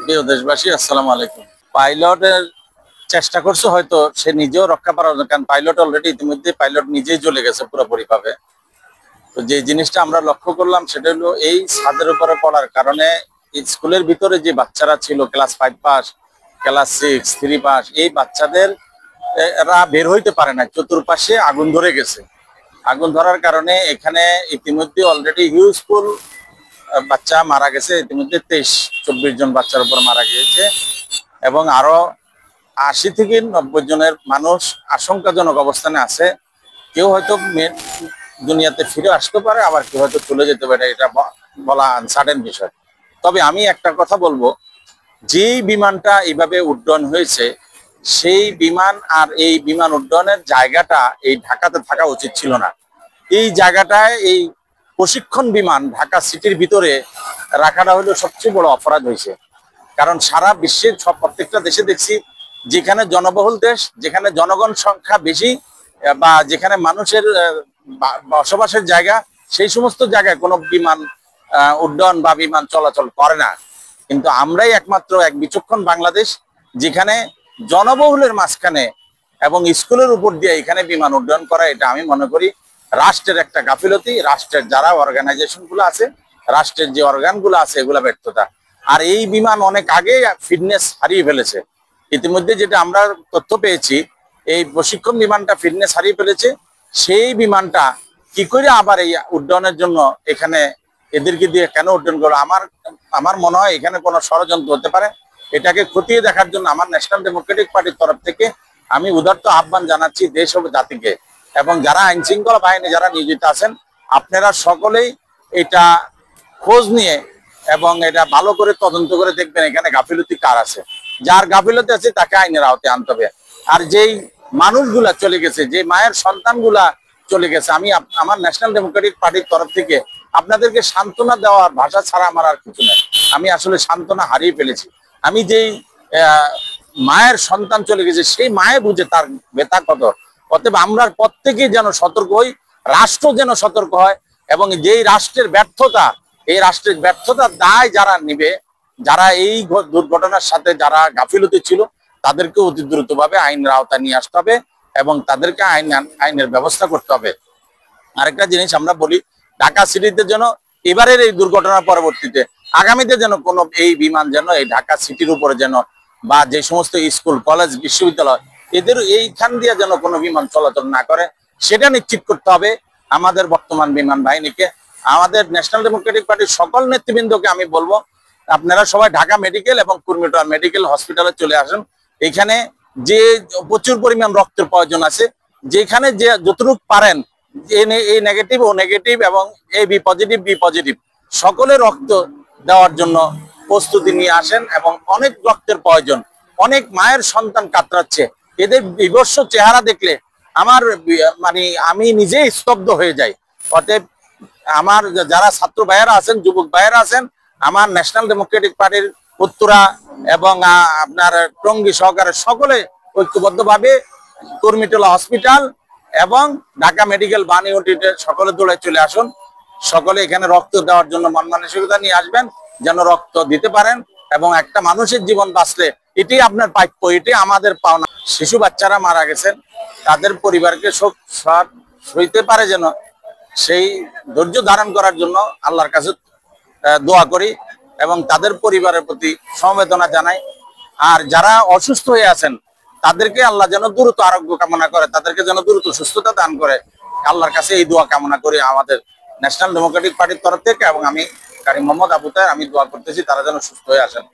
প্রিয় দেশবাসী, আসসালামু আলাইকুম। পাইলটের চেষ্টা করছে, হয়তো সে নিজেও রক্ষা পাওয়ার জন্য, কারণ পাইলট অলরেডি ইতিমধ্যে পাইলট নিজেই জ্বলে গেছে পুরোপুরি ভাবে। তো যে জিনিসটা আমরা লক্ষ্য করলাম সেটা হলো এই ছাদের উপরে পড়ার কারণে স্কুলের ভিতরে যে বাচ্চারা ছিল ক্লাস 5 পাস, ক্লাস 6, 3 পাস, এই বাচ্চাদের এরা বের হইতে পারে না, চতুর্পাশে আগুন ধরে গেছে। আগুন ধরার কারণে এখানে ইতিমধ্যে অলরেডি হিউজফুল বাচ্চা মারা গেছে। ইতিমধ্যে 23-24 জন বাচ্চার উপর মারা গিয়েছে এবং আরো 80 থেকে 90 জনের মানুষ আশঙ্কাজনক অবস্থানে আছে। কেউ হয়তো দুনিয়াতে ফিরে আসতে পারে, আবার কেউ হয়তো চলে যেতে পারে, এটা বলা আনসার্টেন বিষয়। তবে আমি একটা কথা বলবো, যেই বিমানটা এইভাবে উড্ডয়ন হয়েছে সেই বিমান আর এই বিমান উড্ডয়নের জায়গাটা এই ঢাকাতে থাকা উচিত ছিল না। এই জায়গাটায় এই প্রশিক্ষণ বিমান ঢাকা সিটির ভিতরে রাখাটা হলো সবচেয়ে বড় অপরাধ হয়েছে। কারণ সারা বিশ্বের প্রত্যেকটা দেশে দেখছি, যেখানে জনবহুল দেশ, যেখানে জনগণ সংখ্যা বেশি বা যেখানে মানুষের বসবাসের জায়গা, সেই সমস্ত জায়গায় কোনো বিমান উড্ডয়ন বা বিমান চলাচল করে না। কিন্তু আমরাই একমাত্র এক বিচক্ষণ বাংলাদেশ, যেখানে জনবহুলের মাঝখানে এবং স্কুলের উপর দিয়ে এখানে বিমান উড্ডয়ন করা, এটা আমি মনে করি রাষ্ট্রের একটা গাফিলতি। রাষ্ট্রের যারা অর্গানাইজেশন গুলো আছে, রাষ্ট্রের যে অর্গান গুলো আছে, এগুলা ব্যর্থতা। আর এই বিমান অনেক আগে ফিটনেস হারিয়ে ফেলেছে। ইতিমধ্যে যেটা আমরা তথ্য পেয়েছি, এই প্রশিক্ষণ বিমানটা ফিটনেস হারিয়ে ফেলেছে। সেই বিমানটা কি করে আবার এই উড্ডয়নের জন্য এখানে এদেরকে দিয়ে কেন উড্ডয়ন করলো? আমার মনে হয় এখানে কোনো ষড়যন্ত্র হতে পারে। এটাকে খতিয়ে দেখার জন্য আমার ন্যাশনাল ডেমোক্রেটিক পার্টির তরফ থেকে আমি উদারত আহ্বান জানাচ্ছি দেশ ও জাতিকে, এবং যারা আইন শৃঙ্খলা বাহিনী যারা নিয়োজিত আছেন, আপনারা সকলেই এটা খোঁজ নিয়ে এবং এটা ভালো করে তদন্ত করে দেখবেন এখানে গাফিলতি কার আছে। যার গাফিলতি আছে তাকে আইনের আওতায় আনতে হবে। আর যেই মানুষগুলা চলে গেছে, যে মায়ের সন্তানগুলা চলে গেছে, আমি আমার ন্যাশনাল ডেমোক্রেটিক পার্টির তরফ থেকে আপনাদেরকে সান্ত্বনা দেওয়ার ভাষা ছাড়া আমার আর কিছু নেই। আমি আসলে সান্ত্বনা হারিয়ে ফেলেছি। আমি যেই মায়ের সন্তান চলে গেছে, সেই মায়ে বুঝে তার ব্যথা কত। অতএব আমরা প্রত্যেকেই যেন সতর্ক হই, রাষ্ট্র যেন সতর্ক হয়, এবং যেই রাষ্ট্রের ব্যর্থতা, এই রাষ্ট্রের ব্যর্থতার দায় যারা নিবে, যারা এই দুর্ঘটনার সাথে যারা গাফিলতি ছিল, তাদেরকে অতি দ্রুতভাবে আইনের আওতায় নিয়ে আসতে হবে এবং তাদেরকে আইনের ব্যবস্থা করতে হবে। আরেকটা জিনিস আমরা বলি, ঢাকা সিটিতে যেন এবারের এই দুর্ঘটনার পরবর্তীতে আগামীতে যেন কোনো এই বিমান যেন এই ঢাকা সিটির উপরে যেন, বা যে সমস্ত স্কুল, কলেজ, বিশ্ববিদ্যালয়, এদের এইখান দিয়ে যেন কোনো বিমান চলাচল না করে, সেটা নিশ্চিত করতে হবে আমাদের বর্তমান বিমান বাহিনীকে। আমাদের ন্যাশনাল ডেমোক্রেটিক পার্টির সকল নেতৃবৃন্দকে আমি বলবো, আপনারা সবাই ঢাকা মেডিকেল এবং কুর্মিটোলা মেডিকেল হসপিটালে চলে আসেন। এখানে যে প্রচুর পরিমাণ রক্তের প্রয়োজন আছে, যেখানে যে যতটুকু পারেন, এই নেগেটিভ ও নেগেটিভ এবং A B positive B positive সকলে রক্ত দেওয়ার জন্য প্রস্তুতি নিয়ে আসেন। এবং অনেক রক্তের প্রয়োজন, অনেক মায়ের সন্তান কাতরাচ্ছে, এদের বিভৎস চেহারা দেখলে আমার আমি নিজেই স্তব্ধ হয়ে যাই। অতএব আমার যারা ছাত্র ভাইয়েরা আছেন, যুবক ভাইয়েরা আছেন, আমার ন্যাশনাল ডেমোক্রেটিক পার্টির উত্তরা এবং আপনার টঙ্গী সহকারে সকলে ঐক্যবদ্ধভাবে কুর্মিটোলা হসপিটাল এবং ঢাকা মেডিকেল বানি ইউনিটে সকলে দৌড়ে চলে আসুন। সকলে এখানে রক্ত দেওয়ার জন্য মন মানসিকতা নিয়ে আসবেন, যেন রক্ত দিতে পারেন। এবং একটা মানুষের জীবন বাঁচলে এটাই আপনার প্রাপ্য, এটাই আমাদের পাওনা। শিশু বাচ্চারা মারা গেছেন, তাদের পরিবারকে শোক সইতে পারে, যেন সেই ধৈর্য ধারণ করার জন্য আল্লাহর কাছে দোয়া করি এবং তাদের পরিবারের প্রতি সমবেদনা জানাই। আর যারা অসুস্থ হয়ে আছেন, তাদেরকে আল্লাহ যেন দ্রুত আরোগ্য কামনা করে, তাদেরকে যেন দ্রুত সুস্থতা দান করে, আল্লাহর কাছে এই দোয়া কামনা করি আমাদের ন্যাশনাল ডেমোক্রেটিক পার্টির তরফ থেকে। এবং আমি কারি মোহাম্মদ আবু তাহের, আমি দোয়া করতেছি তারা যেন সুস্থ হয়ে আসেন।